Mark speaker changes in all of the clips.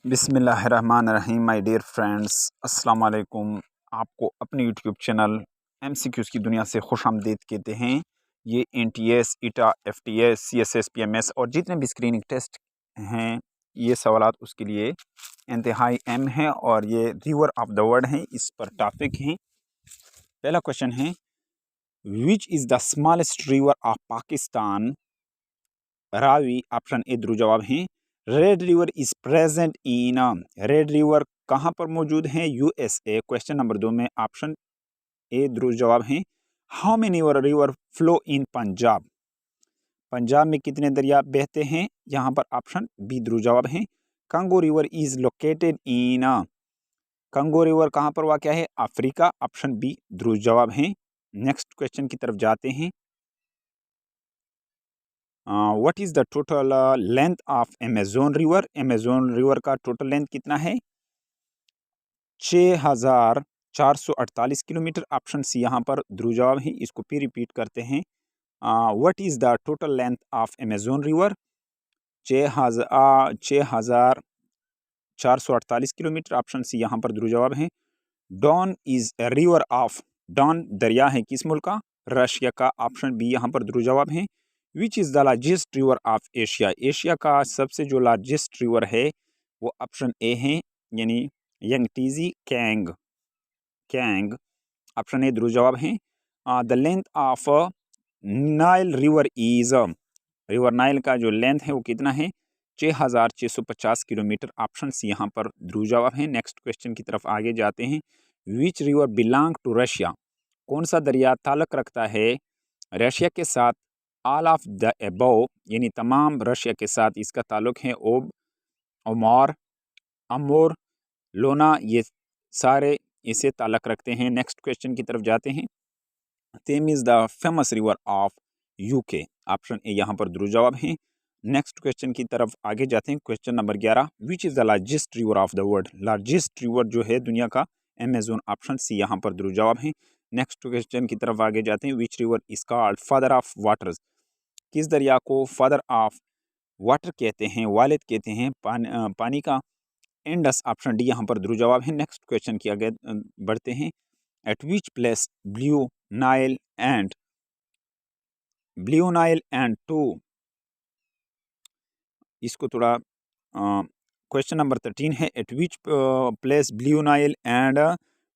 Speaker 1: बिस्मिल्लाहिर्रहमानिर्रहीम my dear friends, अस्सलाम वालेकुम। आपको अपने यूट्यूब चैनल एमसीक्यूज़ की दुनिया से खुशामदीद कहते हैं। ये एनटीएस, ईटा, एफटीएस, सीएसएस, पीएमएस और जितने भी स्क्रीनिंग टेस्ट हैं, ये सवालात उसके लिए इंतहाई अहम हैं और ये रिवर ऑफ द वर्ल्ड हैं, इस पर टॉपिक हैं। पहला क्वेश्चन है, which is the smallest river of Pakistan? Ravi option A ध्रुव जवाब हैं। Red river is present in, red river कहाँ पर मौजूद है? यूएसए। क्वेश्चन नंबर 2 में ऑप्शन ए ध्रुव जवाब हैं। How many river flow in Punjab? Punjab में कितने दरिया बहते हैं? यहाँ पर ऑप्शन बी ध्रुव जवाब हैं। Congo river is located in, Congo river कहाँ पर वाक़या है? अफ्रीका। ऑप्शन बी ध्रुव जवाब हैं। नेक्स्ट क्वेश्चन की तरफ जाते हैं। What is the total length of Amazon river? Amazon river का टोटल लेंथ कितना है? 6448 किलोमीटर। ऑप्शन सी यहाँ पर ध्रुव जवाब है। इसको फिर रिपीट करते हैं। What is the total length of Amazon river? 6448 kilometre. Option C यहाँ पर ध्रुव जवाब है। Don is a river of, Don दरिया है किस मुल्क का? रशिया का। ऑप्शन बी यहाँ पर ध्रुव जवाब है। Which is the largest river of Asia? Asia का सबसे जो लार्जेस्ट रिवर है वो ऑप्शन ए है, यानी यंगटीजी कैंग, कैंग। ऑप्शन ए ध्रुव जवाब है। The length of Nile river is, river Nile का जो लेंथ है वो कितना है? 6650 किलोमीटर। ऑप्शन सी यहाँ पर ध्रुव जवाब है। नेक्स्ट क्वेश्चन की तरफ आगे जाते हैं। Which river belong to Russia? कौन सा दरिया ताल्लुक़ रखता है रशिया के साथ? ऑल ऑफ द अबव, यानी तमाम रशिया के साथ इसका ताल्लुक़ है। ओब, ओमार, अमोर, लोना, ये सारे इसे ताल्लुक़ रखते हैं। नेक्स्ट क्वेश्चन की तरफ जाते हैं। Thames is the famous river of UK. Option A यहाँ पर ध्रुव जवाब है। नेक्स्ट क्वेश्चन की तरफ आगे जाते हैं। Question number 11, which is the largest river of the world? Largest river जो है दुनिया का, अमेजोन। ऑप्शन सी यहाँ पर ध्रुव जवाब है। नेक्स्ट क्वेश्चन की तरफ आगे जाते हैं। Which river is called father of waters? किस दरिया को फादर ऑफ वाटर कहते हैं, वालिद कहते हैं पानी का? इंडस। ऑप्शन डी यहाँ पर ध्रुव जवाब है। नेक्स्ट क्वेश्चन की आगे बढ़ते हैं। At which place blue Nile and to, इसको थोड़ा क्वेश्चन नंबर 13 है। At which place blue Nile and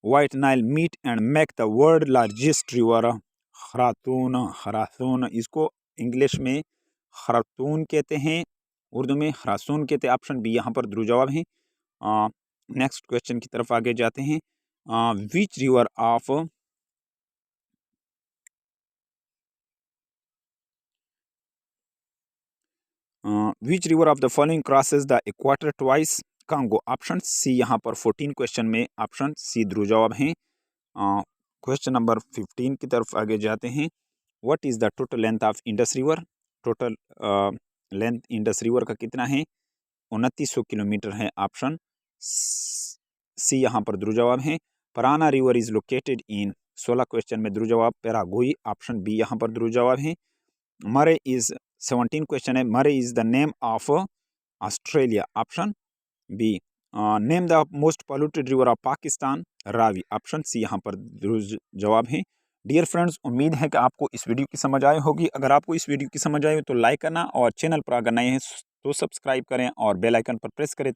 Speaker 1: white Nile meet and make the world largest river? Khartoum, Khartoum, इसको इंग्लिश में खरातून कहते हैं, उर्दू में खरासून कहते हैं। ऑप्शन बी यहाँ पर ध्रुव जवाब है। नेक्स्ट क्वेश्चन की तरफ आगे जाते हैं। Which river of which river of the following crosses the equator twice? Congo. Option C यहाँ पर 14 क्वेश्चन में ऑप्शन सी ध्रुव जवाब है। क्वेश्चन नंबर 15 की तरफ आगे जाते हैं। What is the total length of Indus river? Total length Indus river का कितना है? 2900 किलोमीटर है। ऑप्शन सी यहाँ पर ध्रुव जवाब है। Parana river is located in, 16 question में ध्रुव जवाब पैरागुई। ऑप्शन बी यहाँ पर ध्रुव जवाब है। मरे इज 17 क्वेश्चन है। Murray is the name of Australia. Option B. Name the most polluted river of Pakistan? Ravi. Option C यहाँ पर ध्रुव जवाब है। डियर फ्रेंड्स, उम्मीद है कि आपको इस वीडियो की समझ आई होगी। अगर आपको इस वीडियो की समझ आई हो तो लाइक करना और चैनल पर अगर नए हैं तो सब्सक्राइब करें और बेल आइकन पर प्रेस करें